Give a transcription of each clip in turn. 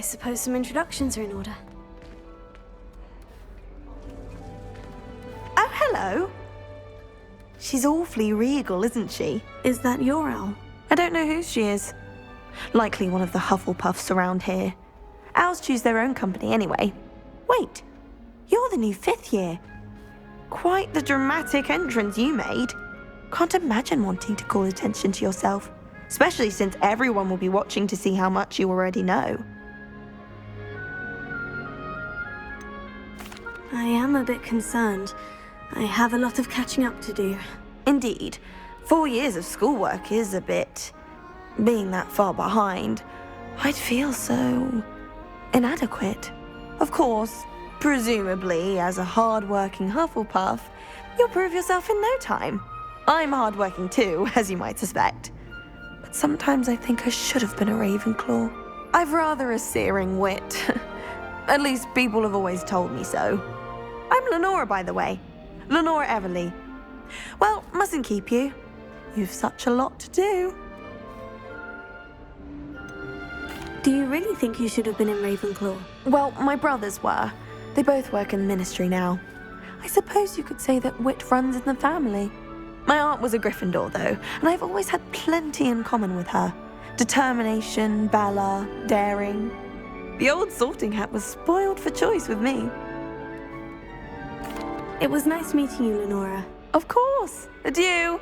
I suppose some introductions are in order. Oh, hello. She's awfully regal, isn't she? Is that your owl? I don't know who she is. Likely one of the Hufflepuffs around here. Owls choose their own company anyway. Wait, you're the new 5th year. Quite the dramatic entrance you made. Can't imagine wanting to call attention to yourself, especially since everyone will be watching to see how much you already know. I am a bit concerned. I have a lot of catching up to do. Indeed, 4 years of schoolwork is a bit... Being that far behind, I'd feel so... inadequate. Of course, presumably, as a hard-working Hufflepuff, you'll prove yourself in no time. I'm hard-working too, as you might suspect. But sometimes I think I should have been a Ravenclaw. I've rather a searing wit. At least people have always told me so. I'm Lenora, by the way. Lenora Everly. Well, mustn't keep you. You've such a lot to do. Do you really think you should have been in Ravenclaw? Well, my brothers were. They both work in the ministry now. I suppose you could say that wit runs in the family. My aunt was a Gryffindor, though, and I've always had plenty in common with her. Determination, valor, daring. The old sorting hat was spoiled for choice with me. It was nice meeting you, Lenora. Of course. Adieu.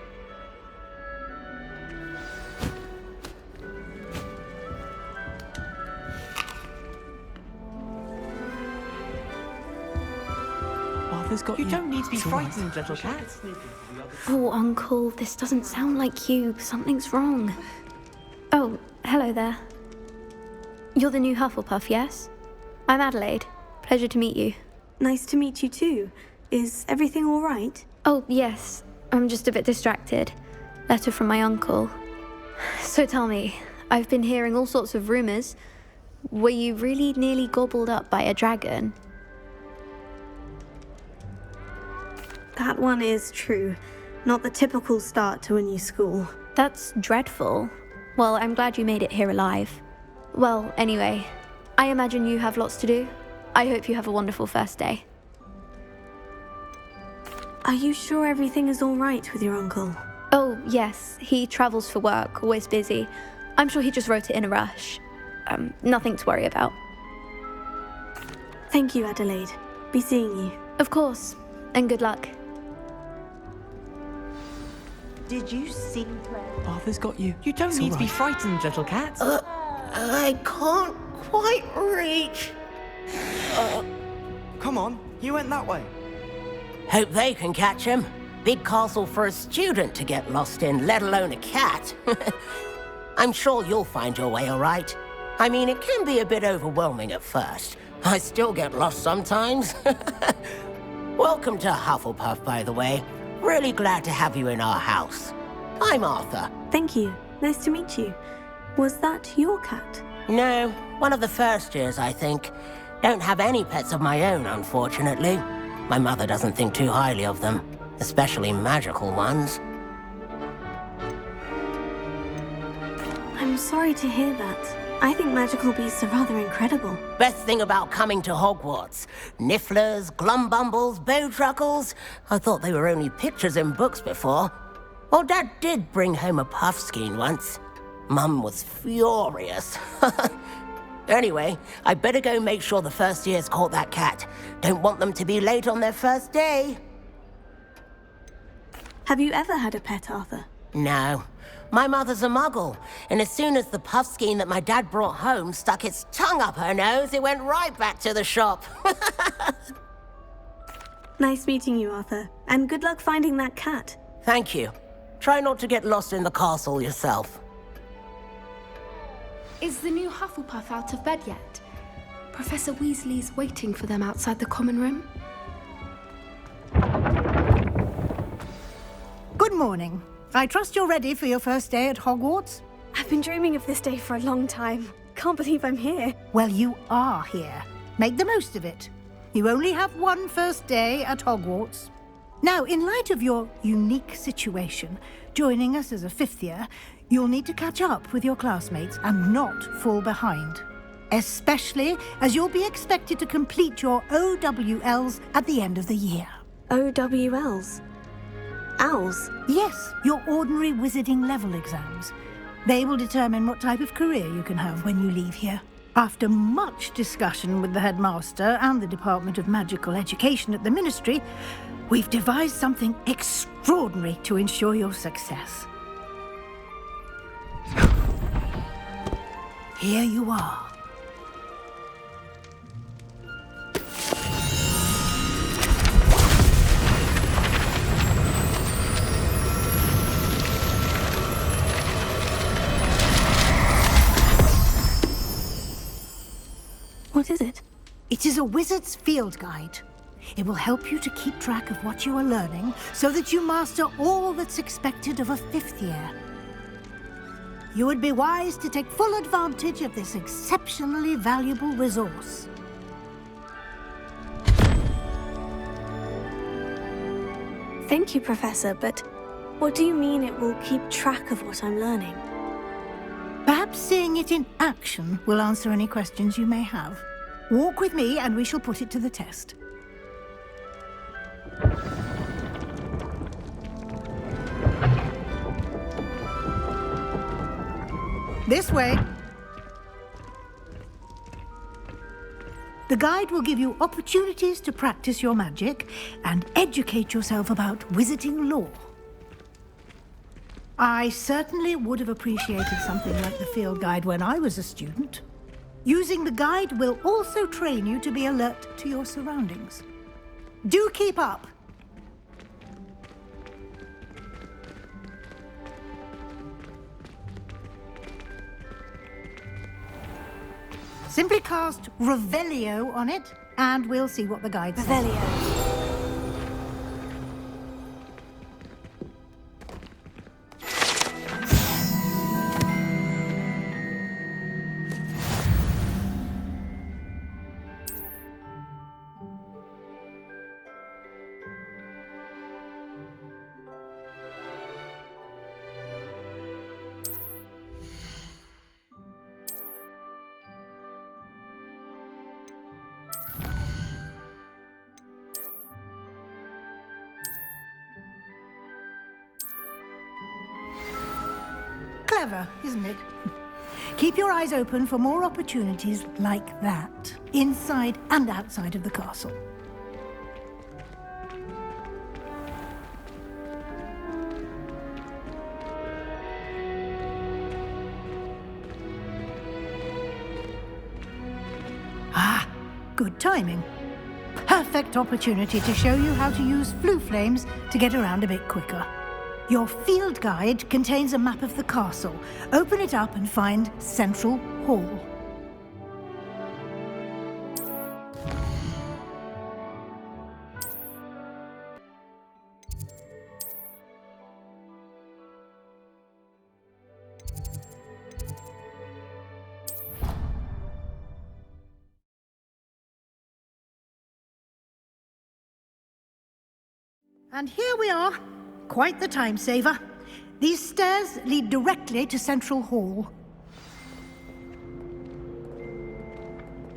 Arthur's got you. You don't need to be frightened, little cat. Oh, Uncle, this doesn't sound like you. Something's wrong. Oh, hello there. You're the new Hufflepuff, yes? I'm Adelaide. Pleasure to meet you. Nice to meet you too. Is everything all right? Oh, yes. I'm just a bit distracted. Letter from my uncle. So tell me, I've been hearing all sorts of rumors. Were you really nearly gobbled up by a dragon? That one is true. Not the typical start to a new school. That's dreadful. Well, I'm glad you made it here alive. Well, anyway, I imagine you have lots to do. I hope you have a wonderful first day. Are you sure everything is all right with your uncle? Oh, yes. He travels for work, always busy. I'm sure he just wrote it in a rush. Nothing to worry about. Thank you, Adelaide. Be seeing you. Of course. And good luck. Did you see Claire? Arthur's got you. You don't need to be frightened, little cat. I can't quite reach. Come on, you went that way. Hope they can catch him. Big castle for a student to get lost in, let alone a cat. I'm sure you'll find your way all right. I mean, it can be a bit overwhelming at first. I still get lost sometimes. Welcome to Hufflepuff, by the way. Really glad to have you in our house. I'm Arthur. Thank you. Nice to meet you. Was that your cat? No, one of the first years, I think. Don't have any pets of my own, unfortunately. My mother doesn't think too highly of them, especially magical ones. I'm sorry to hear that. I think magical beasts are rather incredible. Best thing about coming to Hogwarts. Nifflers, glumbumbles, bowtruckles. I thought they were only pictures in books before. Well, Dad did bring home a puffskein once. Mum was furious. Anyway, I better go make sure the first years caught that cat. Don't want them to be late on their first day. Have you ever had a pet, Arthur? No. My mother's a muggle, and as soon as the puffskein that my dad brought home stuck its tongue up her nose, it went right back to the shop. Nice meeting you, Arthur. And good luck finding that cat. Thank you. Try not to get lost in the castle yourself. Is the new Hufflepuff out of bed yet? Professor Weasley's waiting for them outside the common room. Good morning. I trust you're ready for your first day at Hogwarts? I've been dreaming of this day for a long time. Can't believe I'm here. Well, you are here. Make the most of it. You only have one first day at Hogwarts. Now, in light of your unique situation, joining us as a 5th year, you'll need to catch up with your classmates and not fall behind. especially as you'll be expected to complete your OWLs at the end of the year. OWLs? Owls? Yes, your ordinary wizarding level exams. They will determine what type of career you can have when you leave here. After much discussion with the headmaster and the Department of Magical Education at the Ministry, we've devised something extraordinary to ensure your success. Here you are. What is it? It is a wizard's field guide. It will help you to keep track of what you are learning so that you master all that's expected of a 5th year. You would be wise to take full advantage of this exceptionally valuable resource. Thank you, Professor, but what do you mean it will keep track of what I'm learning? Perhaps seeing it in action will answer any questions you may have. Walk with me and we shall put it to the test. This way. The guide will give you opportunities to practice your magic and educate yourself about wizarding lore. I certainly would have appreciated something like the field guide when I was a student. Using the guide will also train you to be alert to your surroundings. Do keep up! Simply cast Revelio on it, and we'll see what the guide says. Revelio. Clever, isn't it? Keep your eyes open for more opportunities like that, inside and outside of the castle. Ah, good timing. Perfect opportunity to show you how to use flue flames to get around a bit quicker. Your field guide contains a map of the castle. Open it up and find Central Hall. And here we are. Quite the time saver. These stairs lead directly to Central Hall.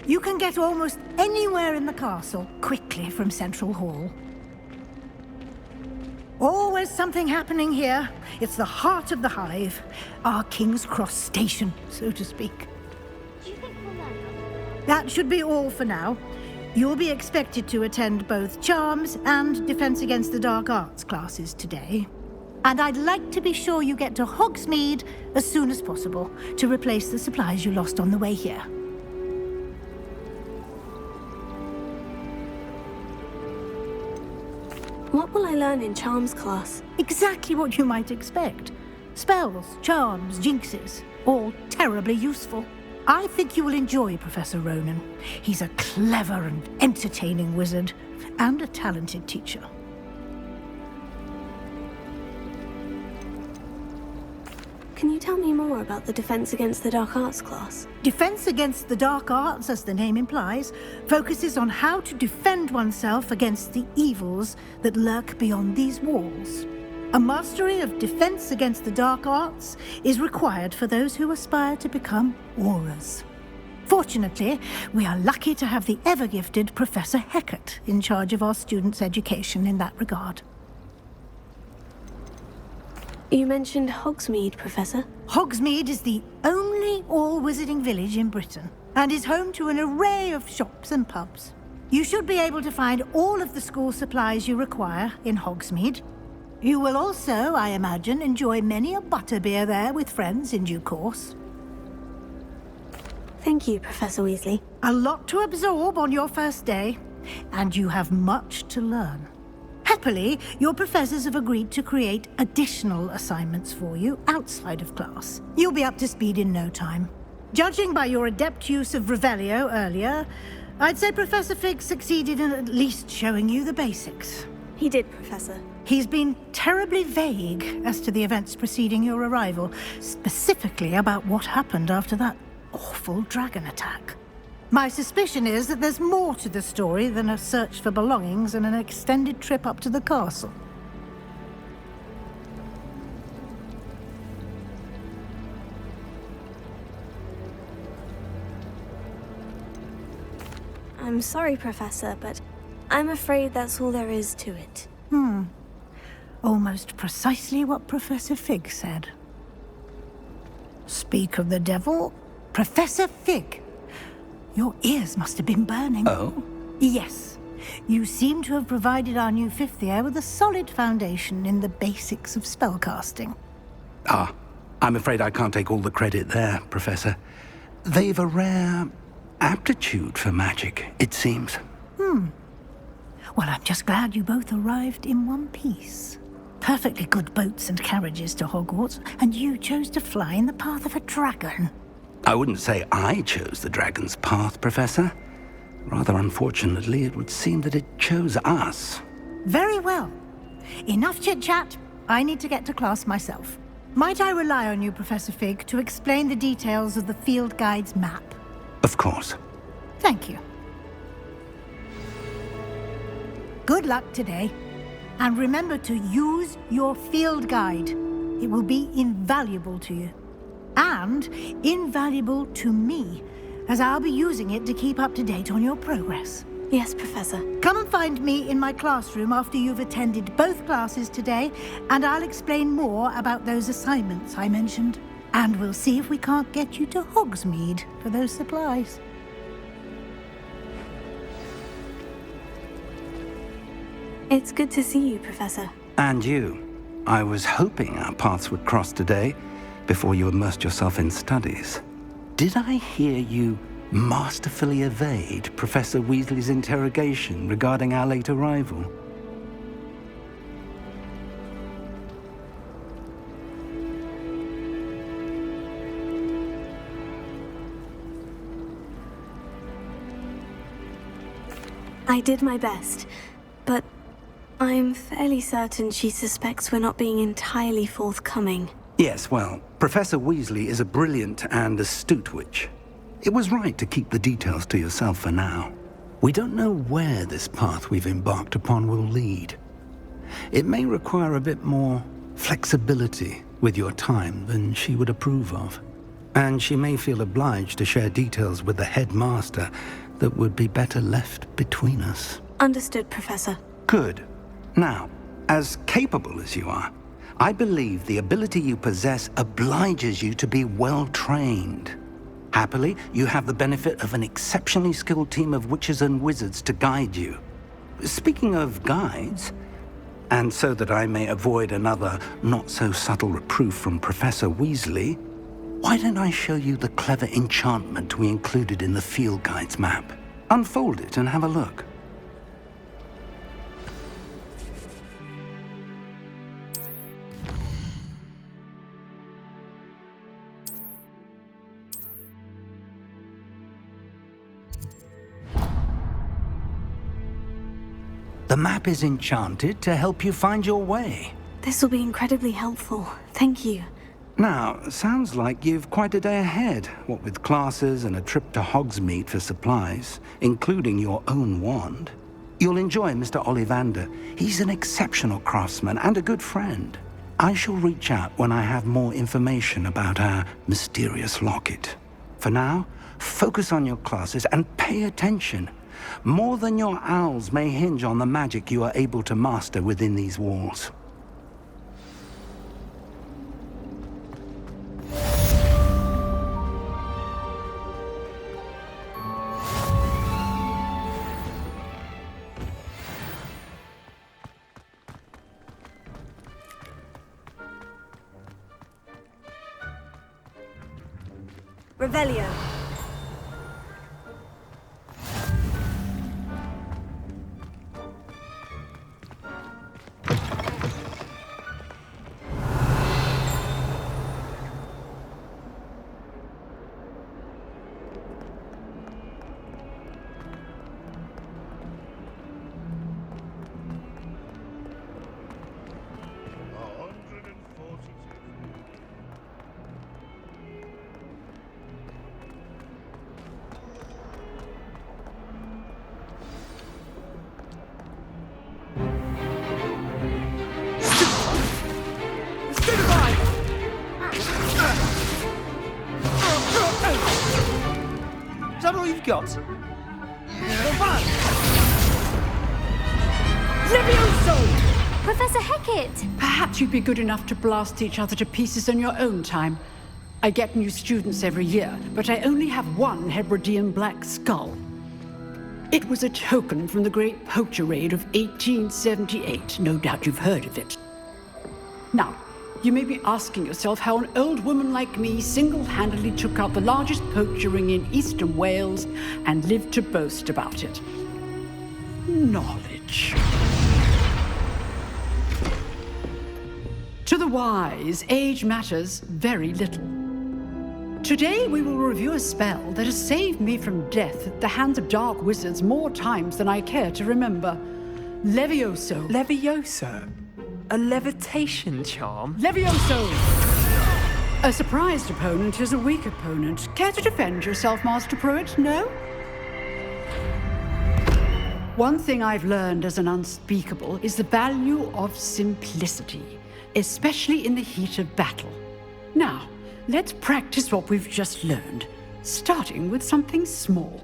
You can get almost anywhere in the castle quickly from Central Hall. Always something happening here. It's the heart of the hive, our King's Cross station, so to speak. That should be all for now. You'll be expected to attend both Charms and Defense Against the Dark Arts classes today. And I'd like to be sure you get to Hogsmeade as soon as possible to replace the supplies you lost on the way here. What will I learn in Charms class? Exactly what you might expect. Spells, charms, jinxes, all terribly useful. I think you will enjoy Professor Ronan. He's a clever and entertaining wizard, and a talented teacher. Can you tell me more about the Defense Against the Dark Arts class? Defense Against the Dark Arts, as the name implies, focuses on how to defend oneself against the evils that lurk beyond these walls. A mastery of Defense Against the Dark Arts is required for those who aspire to become Aurors. Fortunately, we are lucky to have the ever-gifted Professor Heckert in charge of our students' education in that regard. You mentioned Hogsmeade, Professor. Hogsmeade is the only all-wizarding village in Britain and is home to an array of shops and pubs. You should be able to find all of the school supplies you require in Hogsmeade. You will also, I imagine, enjoy many a butterbeer there with friends in due course. Thank you, Professor Weasley. A lot to absorb on your first day, and you have much to learn. Happily, your professors have agreed to create additional assignments for you outside of class. You'll be up to speed in no time. Judging by your adept use of Revelio earlier, I'd say Professor Fig succeeded in at least showing you the basics. He did, Professor. He's been terribly vague as to the events preceding your arrival, specifically about what happened after that awful dragon attack. My suspicion is that there's more to the story than a search for belongings and an extended trip up to the castle. I'm sorry, Professor, but I'm afraid that's all there is to it. Almost precisely what Professor Fig said. Speak of the devil, Professor Fig. Your ears must have been burning. Oh? Yes. You seem to have provided our new fifth year with a solid foundation in the basics of spellcasting. Ah, I'm afraid I can't take all the credit there, Professor. They've a rare aptitude for magic, it seems. Well, I'm just glad you both arrived in one piece. Perfectly good boats and carriages to Hogwarts, and you chose to fly in the path of a dragon. I wouldn't say I chose the dragon's path, Professor. Rather unfortunately, it would seem that it chose us. Very well. Enough chit-chat. I need to get to class myself. Might I rely on you, Professor Fig, to explain the details of the field guide's map? Of course. Thank you. Good luck today. And remember to use your field guide. It will be invaluable to you. And invaluable to me, as I'll be using it to keep up to date on your progress. Yes, Professor. Come and find me in my classroom after you've attended both classes today, and I'll explain more about those assignments I mentioned. And we'll see if we can't get you to Hogsmeade for those supplies. It's good to see you, Professor. And you. I was hoping our paths would cross today, before you immersed yourself in studies. Did I hear you masterfully evade Professor Weasley's interrogation regarding our late arrival? I did my best, but I'm fairly certain she suspects we're not being entirely forthcoming. Yes, well, Professor Weasley is a brilliant and astute witch. It was right to keep the details to yourself for now. We don't know where this path we've embarked upon will lead. It may require a bit more flexibility with your time than she would approve of. And she may feel obliged to share details with the headmaster that would be better left between us. Understood, Professor. Good. Now, as capable as you are, I believe the ability you possess obliges you to be well-trained. Happily, you have the benefit of an exceptionally skilled team of witches and wizards to guide you. Speaking of guides, and so that I may avoid another not-so-subtle reproof from Professor Weasley, why don't I show you the clever enchantment we included in the field guide's map? Unfold it and have a look. The map is enchanted to help you find your way. This will be incredibly helpful. Thank you. Now, sounds like you've quite a day ahead, what with classes and a trip to Hogsmeade for supplies, including your own wand. You'll enjoy Mr. Ollivander. He's an exceptional craftsman and a good friend. I shall reach out when I have more information about our mysterious locket. For now, focus on your classes and pay attention. More than your owls may hinge on the magic you are able to master within these walls. Revelio. Is that all you've got? Levioso! Professor Hecat! Perhaps you'd be good enough to blast each other to pieces in your own time. I get new students every year, but I only have one Hebridean black skull. It was a token from the Great Poacher Raid of 1878. No doubt you've heard of it. Now, you may be asking yourself how an old woman like me single-handedly took out the largest poacher ring in eastern Wales and lived to boast about it. Knowledge. To the wise, age matters very little. Today we will review a spell that has saved me from death at the hands of dark wizards more times than I care to remember. Levioso. Levioso? A levitation charm? Levioso! A surprised opponent is a weak opponent. Care to defend yourself, Master Pruitt? No? One thing I've learned as an unspeakable is the value of simplicity, especially in the heat of battle. Now, let's practice what we've just learned, starting with something small.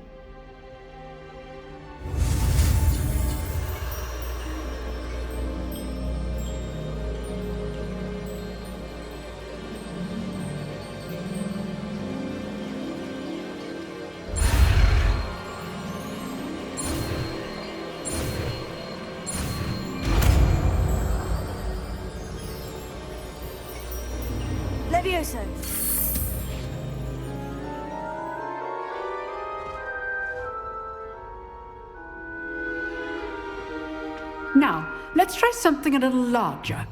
Levioso. Now, let's try something a little larger.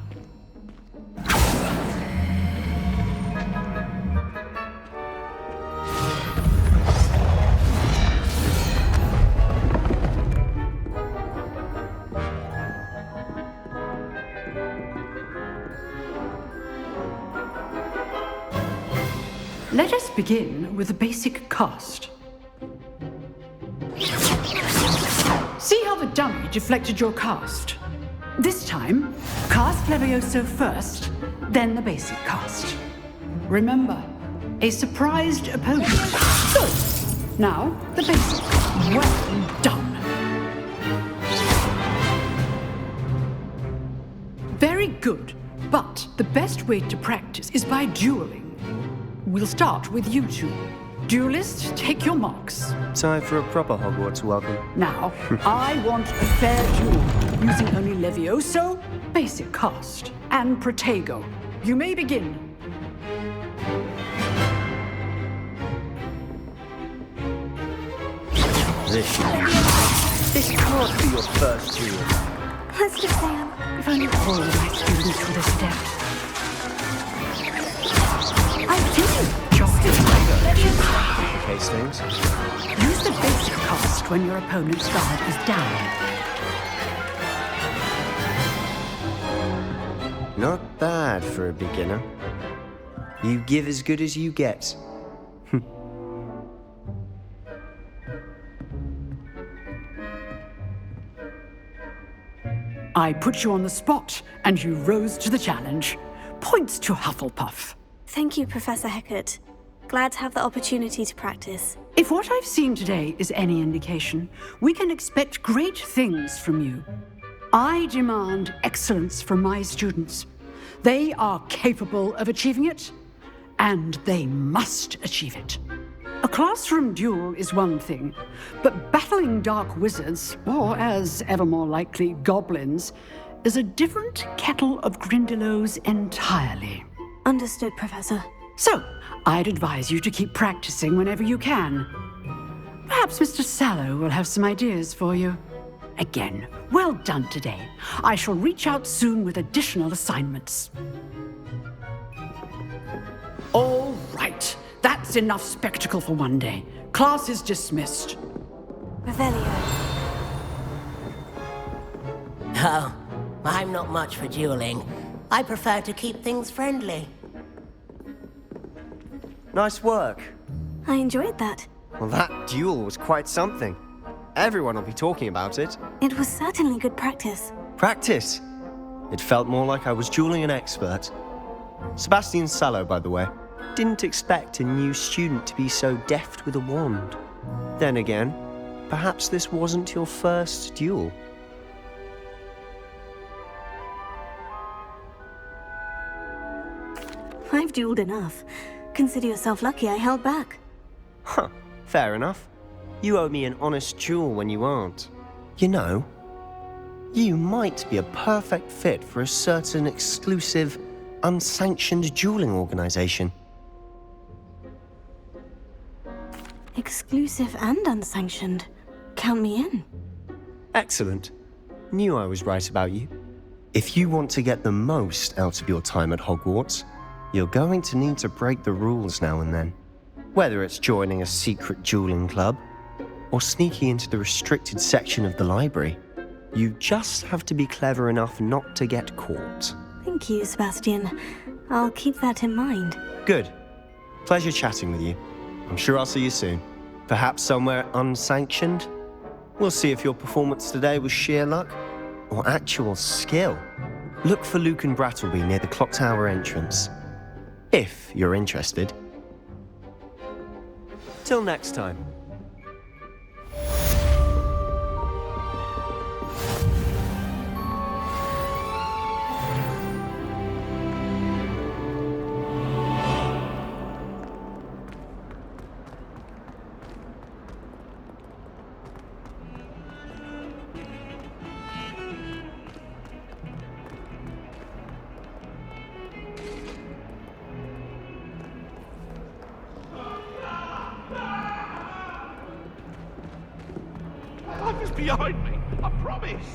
Let us begin with the basic cast. See how the dummy deflected your cast? This time, cast Levioso first, then the basic cast. Remember, a surprised opponent. Good. Now, the basic. Well done. Very good, but the best way to practice is by dueling. We'll start with you two. Duelists, take your marks. Time for a proper Hogwarts welcome. Now, I want a fair duel, using only Levioso, basic cast, and Protego. You may begin. This can't be your first duel. Let's just say If only all of my students would have stepped. I did! Case things. Use the basic cast when your opponent's guard is down. Not bad for a beginner. You give as good as you get. I put you on the spot, and you rose to the challenge. Points to Hufflepuff. Thank you, Professor Hecat. Glad to have the opportunity to practice. If what I've seen today is any indication, we can expect great things from you. I demand excellence from my students. They are capable of achieving it, and they must achieve it. A classroom duel is one thing, but battling dark wizards, or as ever more likely, goblins, is a different kettle of Grindylows entirely. Understood, Professor. So, I'd advise you to keep practicing whenever you can. Perhaps Mr. Sallow will have some ideas for you. Again, well done today. I shall reach out soon with additional assignments. All right. That's enough spectacle for one day. Class is dismissed. Revelio. Oh, I'm not much for dueling. I prefer to keep things friendly. Nice work. I enjoyed that. Well, that duel was quite something. Everyone will be talking about it. It was certainly good practice. Practice? It felt more like I was dueling an expert. Sebastian Sallow, by the way. Didn't expect a new student to be so deft with a wand. Then again, perhaps this wasn't your first duel. I've dueled enough. Consider yourself lucky I held back. Huh, fair enough. You owe me an honest duel when you aren't. You know, you might be a perfect fit for a certain exclusive, unsanctioned dueling organization. Exclusive and unsanctioned. Count me in. Excellent. Knew I was right about you. If you want to get the most out of your time at Hogwarts, you're going to need to break the rules now and then. Whether it's joining a secret dueling club, or sneaking into the restricted section of the library, you just have to be clever enough not to get caught. Thank you, Sebastian. I'll keep that in mind. Good. Pleasure chatting with you. I'm sure I'll see you soon. Perhaps somewhere unsanctioned? We'll see if your performance today was sheer luck or actual skill. Look for Luke and Brattleby near the clock tower entrance, if you're interested. Till next time. Life is behind me, I promise.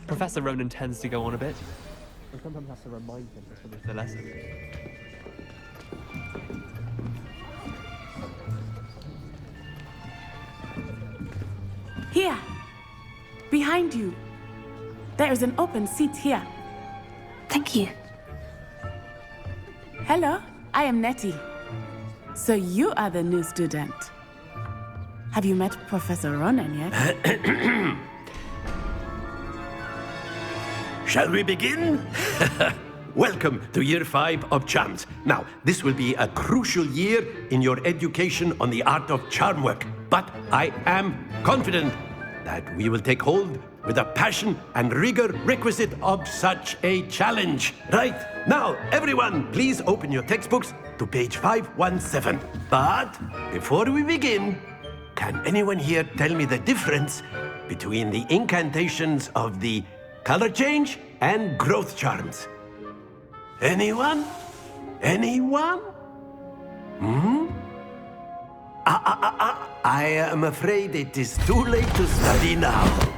Professor Ronan tends to go on a bit. I sometimes have to remind him to finish the lesson. Here! Behind you! There is an open seat here. Thank you. Hello, I am Nettie. So you are the new student. Have you met Professor Ronan yet? Shall we begin? Welcome to Year 5 of Charms. Now, this will be a crucial year in your education on the art of charm work. But I am confident that we will take hold with the passion and rigor requisite of such a challenge. Right, now, everyone, please open your textbooks to page 517. But before we begin, can anyone here tell me the difference between the incantations of the color change and growth charms? Anyone? Anyone? I am afraid it is too late to study now.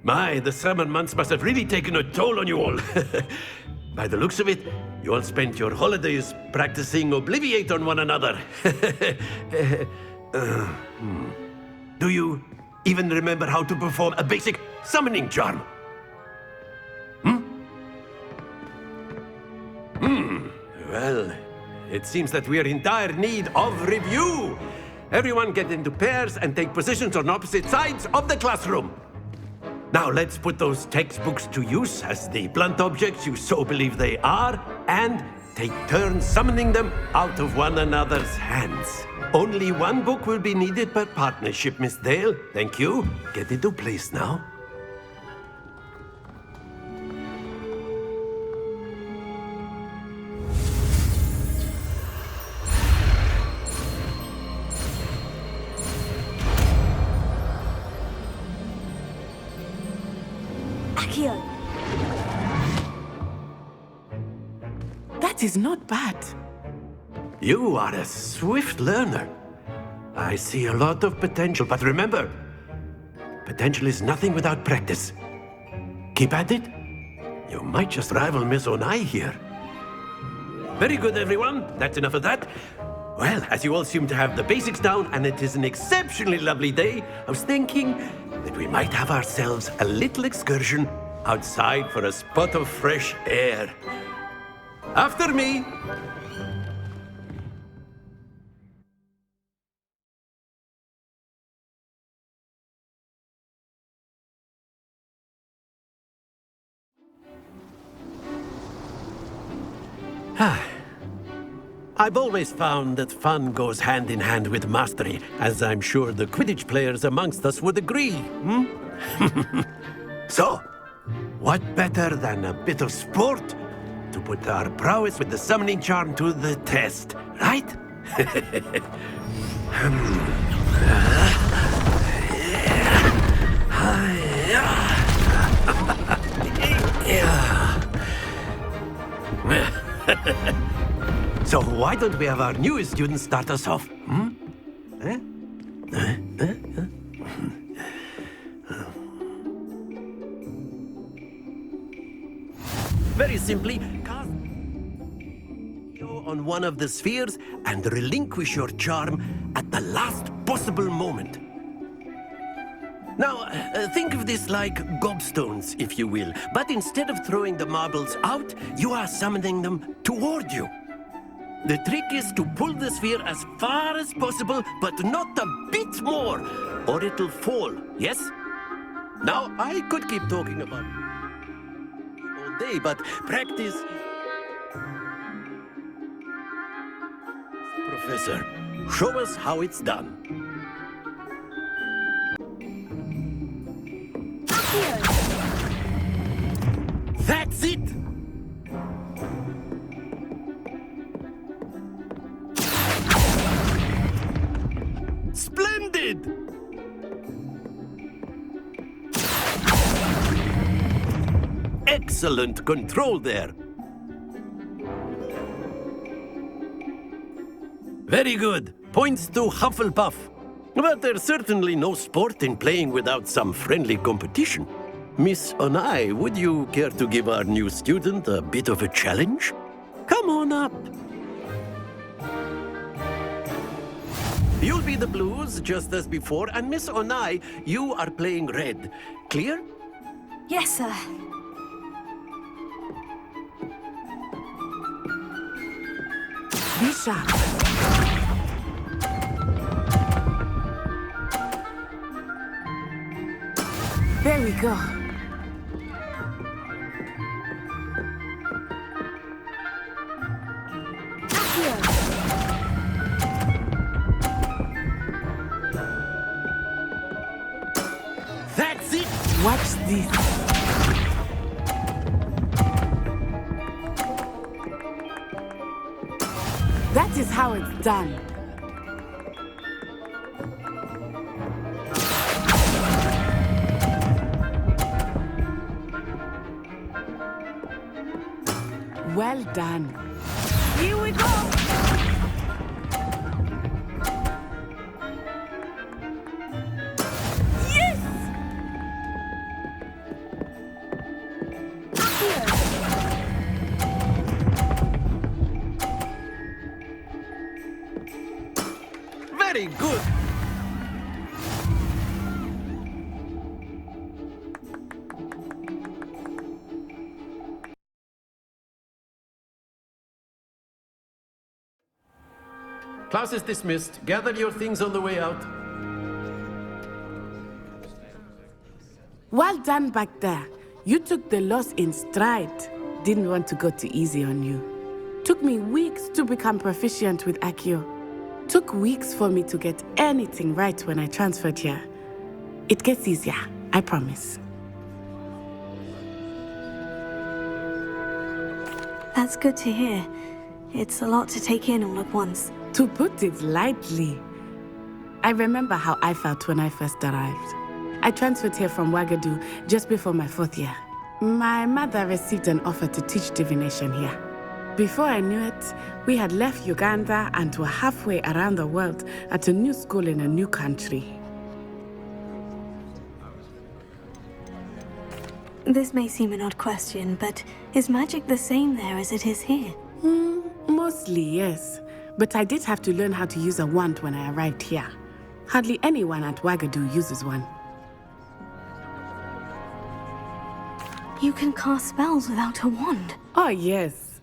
My, the summer months must have really taken a toll on you all. By the looks of it, you all spent your holidays practicing Obliviate on one another. Do you even remember how to perform a basic summoning charm? Well, it seems that we are in dire need of review. Everyone get into pairs and take positions on opposite sides of the classroom. Now let's put those textbooks to use as the blunt objects you so believe they are, and take turns summoning them out of one another's hands. Only one book will be needed per partnership, Miss Dale. Thank you. Get into place now. Accio. That is not bad. You are a swift learner. I see a lot of potential, but remember, potential is nothing without practice. Keep at it. You might just rival Miss Onai here. Very good, everyone. That's enough of that. Well, as you all seem to have the basics down, and it is an exceptionally lovely day, I was thinking that we might have ourselves a little excursion outside for a spot of fresh air. After me. I've always found that fun goes hand in hand with mastery, as I'm sure the Quidditch players amongst us would agree, So, what better than a bit of sport to put our prowess with the summoning charm to the test, right? So why don't we have our newest student start us off? Very simply, cast on one of the spheres and relinquish your charm at the last possible moment. Now, think of this like gobstones, if you will. But instead of throwing the marbles out, you are summoning them toward you. The trick is to pull the sphere as far as possible, but not a bit more, or it'll fall, yes? Now, I could keep talking about it all day, but practice... Professor, show us how it's done. That's it! Splendid! Excellent control there. Very good. Points to Hufflepuff. But there's certainly no sport in playing without some friendly competition. Miss Onai, would you care to give our new student a bit of a challenge? Come on up. You'll be the blues, just as before, and Miss Onai, you are playing red. Clear? Yes, sir. Be sharp. There we go. That's it! Watch this. That is how it's done. Well done. Here we go! Yes! Very good. Class is dismissed. Gather your things on the way out. Well done back there. You took the loss in stride. Didn't want to go too easy on you. Took me weeks to become proficient with Accio. Took weeks for me to get anything right when I transferred here. It gets easier, I promise. That's good to hear. It's a lot to take in all at once. To put it lightly, I remember how I felt when I first arrived. I transferred here from Wagadu just before my 4th year. My mother received an offer to teach divination here. Before I knew it, we had left Uganda and were halfway around the world at a new school in a new country. This may seem an odd question, but is magic the same there as it is here? Mostly, yes. But I did have to learn how to use a wand when I arrived here. Hardly anyone at Wagadu uses one. You can cast spells without a wand? Oh, yes.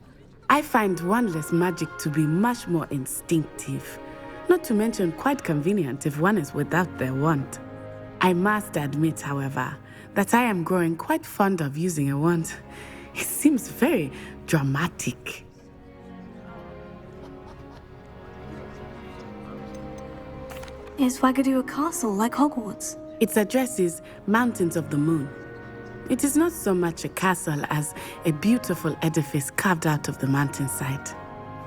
I find wandless magic to be much more instinctive. Not to mention quite convenient if one is without their wand. I must admit, however, that I am growing quite fond of using a wand. It seems very dramatic. Is Wagadu a castle like Hogwarts? Its address is Mountains of the Moon. It is not so much a castle as a beautiful edifice carved out of the mountainside.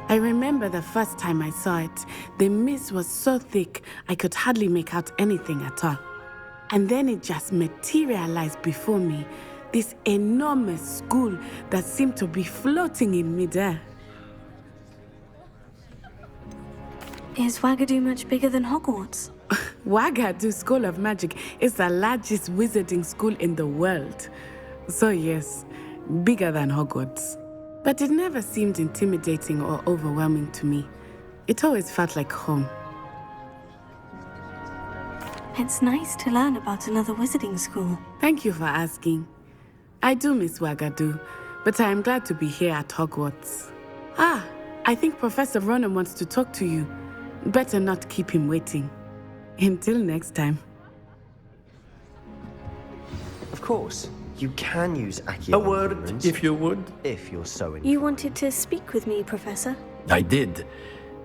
I remember the first time I saw it, the mist was so thick I could hardly make out anything at all. And then it just materialized before me, this enormous school that seemed to be floating in midair. Is Wagadu much bigger than Hogwarts? Wagadu School of Magic is the largest wizarding school in the world. So yes, bigger than Hogwarts. But it never seemed intimidating or overwhelming to me. It always felt like home. It's nice to learn about another wizarding school. Thank you for asking. I do miss Wagadu, but I am glad to be here at Hogwarts. Ah, I think Professor Ronan wants to talk to you. Better not keep him waiting. Until next time. Of course, you can use Accio. A word, if you would. If you're so inclined. You wanted to speak with me, Professor? I did.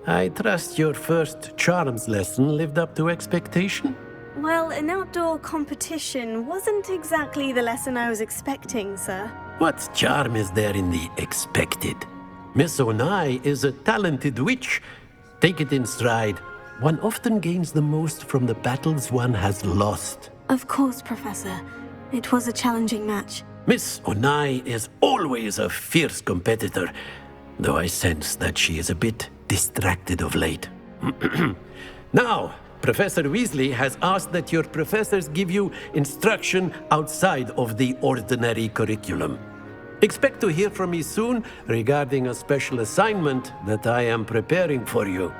I trust your first charms lesson lived up to expectation? Well, an outdoor competition wasn't exactly the lesson I was expecting, sir. What charm is there in the expected? Miss Onai is a talented witch. Take it in stride. One often gains the most from the battles one has lost. Of course, Professor. It was a challenging match. Miss Onai is always a fierce competitor, though I sense that she is a bit distracted of late. Now, Professor Weasley has asked that your professors give you instruction outside of the ordinary curriculum. Expect to hear from me soon regarding a special assignment that I am preparing for you.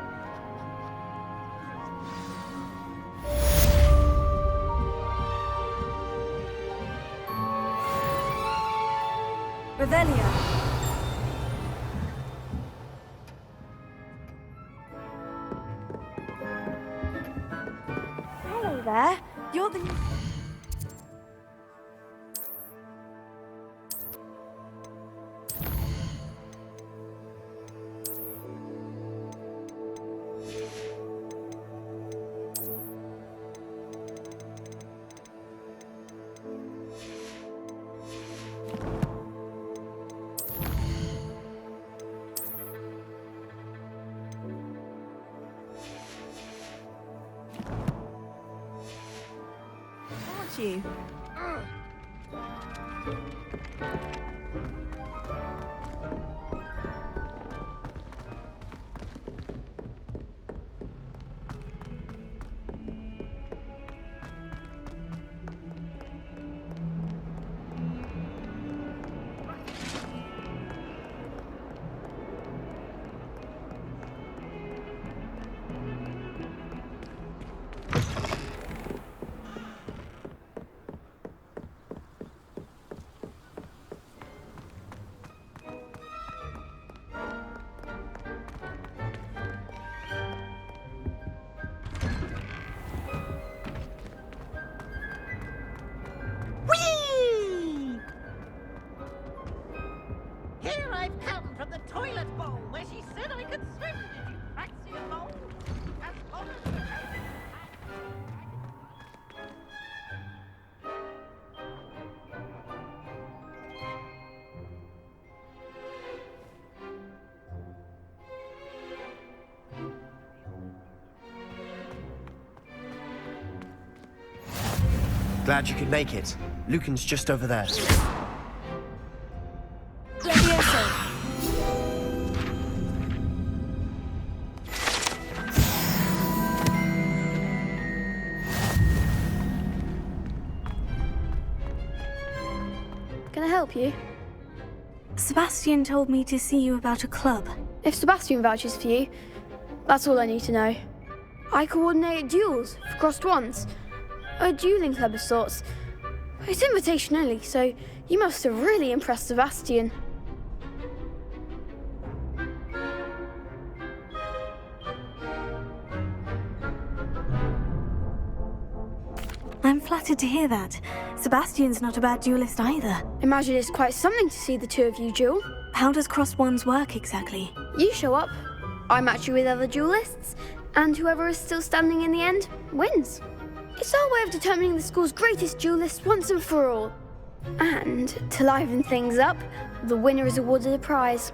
Revelia. Hello there. You're the... you. I've come from the toilet bowl where she said I could swim. Did you fancy a bowl? As long as the toilet Glad you could make it. Lucan's just over there. Can I help you? Sebastian told me to see you about a club. If Sebastian vouches for you, that's all I need to know. I coordinate duels for crossed ones. A dueling club of sorts. It's invitation only, so you must have really impressed Sebastian. I'm flattered to hear that. Sebastian's not a bad duelist either. Imagine it's quite something to see the two of you duel. How does crossed ones work exactly? You show up, I match you with other duelists, and whoever is still standing in the end wins. It's our way of determining the school's greatest duelist once and for all. And to liven things up, the winner is awarded a prize.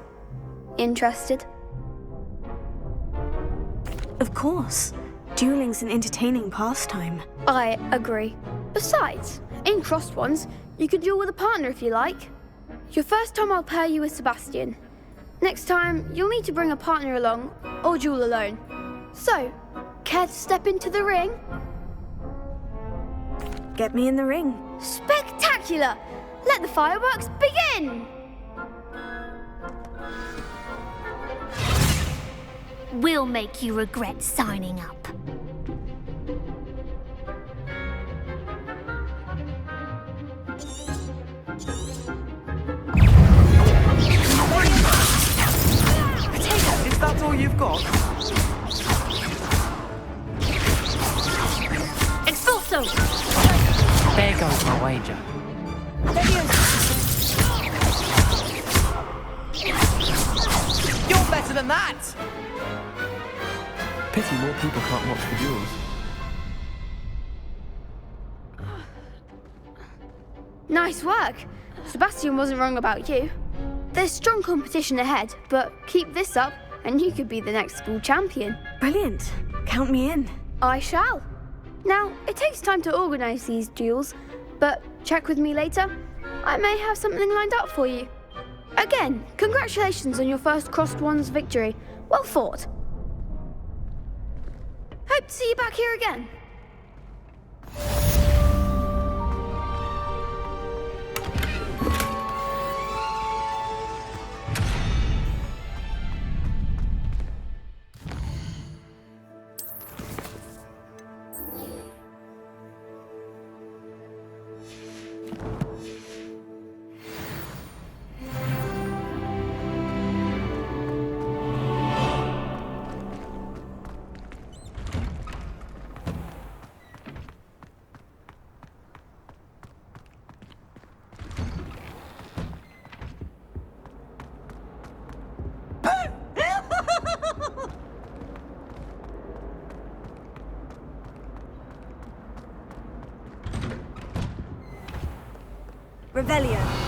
Interested? Of course. Dueling's an entertaining pastime. I agree. Besides, in crossed ones, you can duel with a partner if you like. Your first time I'll pair you with Sebastian. Next time, you'll need to bring a partner along, or duel alone. So, care to step into the ring? Get me in the ring. Spectacular! Let the fireworks begin! We'll make you regret signing up. Is that all you've got? Expulso! There goes my wager. You're better than that! Pity more people can't watch the duels. Nice work. Sebastian wasn't wrong about you. There's strong competition ahead, but keep this up and you could be the next school champion. Brilliant. Count me in. I shall. Now, it takes time to organise these duels, but check with me later. I may have something lined up for you. Again, congratulations on your first crossed ones victory. Well fought. Hope to see you back here again. Revelio.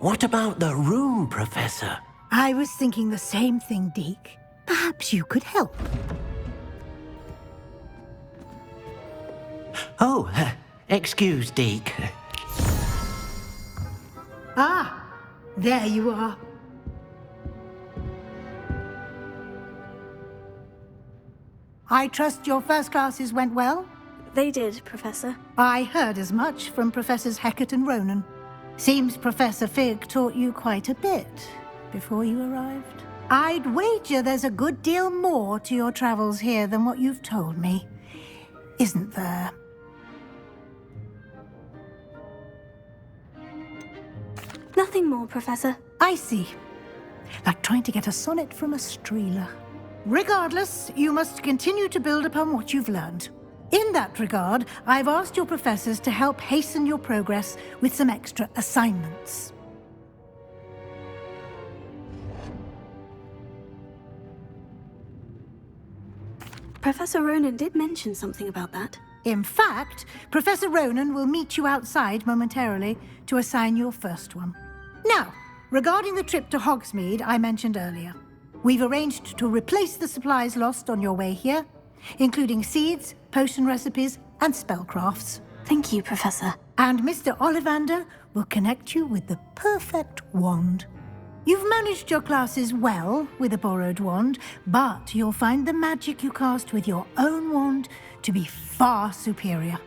What about the room, Professor? I was thinking the same thing, Deke. Perhaps you could help. Oh, excuse, Deke. Ah, there you are. I trust your first classes went well? They did, Professor. I heard as much from Professors Hecat and Ronan. Seems Professor Fig taught you quite a bit before you arrived. I'd wager there's a good deal more to your travels here than what you've told me. Isn't there? Nothing more, Professor. I see. Like trying to get a sonnet from a streeler. Regardless, you must continue to build upon what you've learned. In that regard, I've asked your professors to help hasten your progress with some extra assignments. Professor Ronan did mention something about that. In fact, Professor Ronan will meet you outside momentarily to assign your first one. Now, regarding the trip to Hogsmeade I mentioned earlier, we've arranged to replace the supplies lost on your way here, including seeds, potion recipes, and spellcrafts. Thank you, Professor. And Mr. Ollivander will connect you with the perfect wand. You've managed your classes well with a borrowed wand, but you'll find the magic you cast with your own wand to be far superior.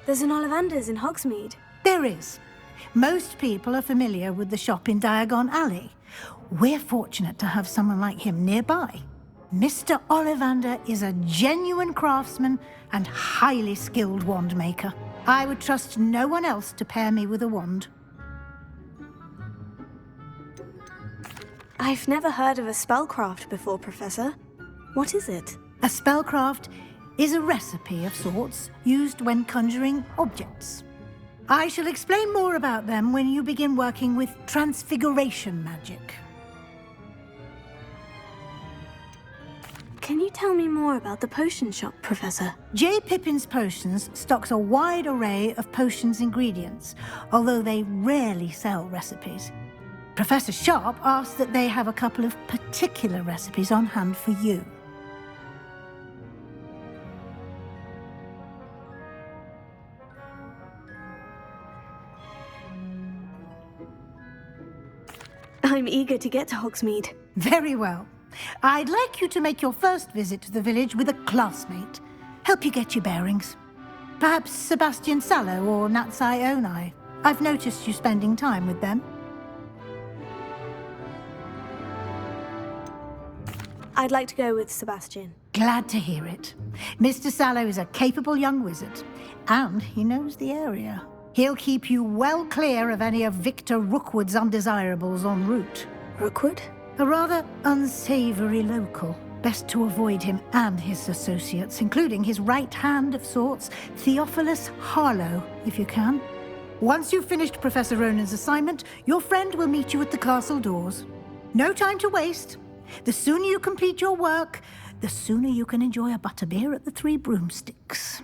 There's an Ollivander's in Hogsmeade. There is. Most people are familiar with the shop in Diagon Alley. We're fortunate to have someone like him nearby. Mr. Ollivander is a genuine craftsman and highly skilled wand maker. I would trust no one else to pair me with a wand. I've never heard of a spellcraft before, Professor. What is it? A spellcraft is a recipe of sorts used when conjuring objects. I shall explain more about them when you begin working with transfiguration magic. Can you tell me more about the potion shop, Professor? J. Pippin's Potions stocks a wide array of potions ingredients, although they rarely sell recipes. Professor Sharp asked that they have a couple of particular recipes on hand for you. I'm eager to get to Hogsmeade. Very well. I'd like you to make your first visit to the village with a classmate. Help you get your bearings. Perhaps Sebastian Sallow or Natsai Onai. I've noticed you spending time with them. I'd like to go with Sebastian. Glad to hear it. Mr. Sallow is a capable young wizard, and he knows the area. He'll keep you well clear of any of Victor Rookwood's undesirables en route. Rookwood? A rather unsavory local. Best to avoid him and his associates, including his right hand of sorts, Theophilus Harlow, if you can. Once you've finished Professor Ronan's assignment, your friend will meet you at the castle doors. No time to waste. The sooner you complete your work, the sooner you can enjoy a butterbeer at the Three Broomsticks.